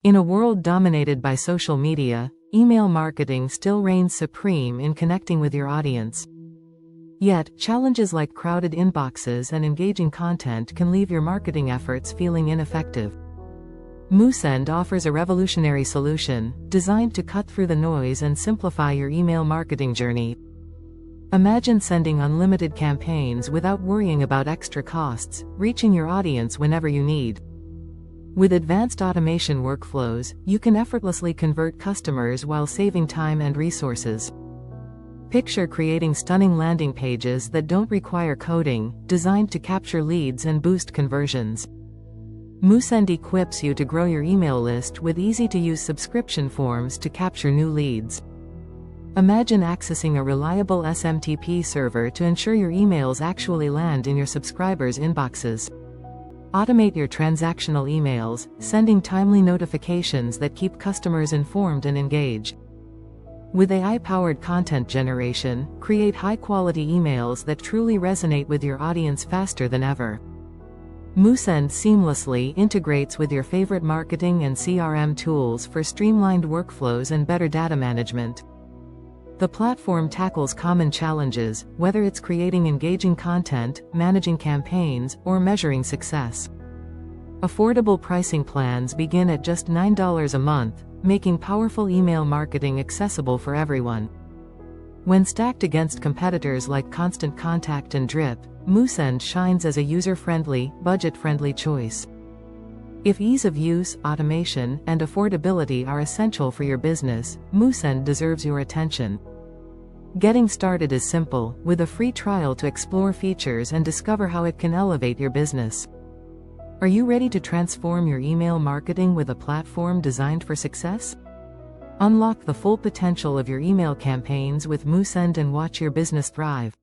In a world dominated by social media, email marketing still reigns supreme in connecting with your audience. Yet, challenges like crowded inboxes and engaging content can leave your marketing efforts feeling ineffective. Moosend offers a revolutionary solution, designed to cut through the noise and simplify your email marketing journey. Imagine sending unlimited campaigns without worrying about extra costs, reaching your audience whenever you need. With advanced automation workflows, you can effortlessly convert customers while saving time and resources. Picture creating stunning landing pages that don't require coding, designed to capture leads and boost conversions. Moosend equips you to grow your email list with easy-to-use subscription forms to capture new leads. Imagine accessing a reliable SMTP server to ensure your emails actually land in your subscribers' inboxes. Automate your transactional emails, sending timely notifications that keep customers informed and engaged. With AI-powered content generation, create high-quality emails that truly resonate with your audience faster than ever. Moosend seamlessly integrates with your favorite marketing and CRM tools for streamlined workflows and better data management. The platform tackles common challenges, whether it's creating engaging content, managing campaigns, or measuring success. Affordable pricing plans begin at just $9 a month, making powerful email marketing accessible for everyone. When stacked against competitors like Constant Contact and Drip, Moosend shines as a user-friendly, budget-friendly choice. If ease of use, automation, and affordability are essential for your business, Moosend deserves your attention. Getting started is simple, with a free trial to explore features and discover how it can elevate your business. Are you ready to transform your email marketing with a platform designed for success? Unlock the full potential of your email campaigns with Moosend and watch your business thrive.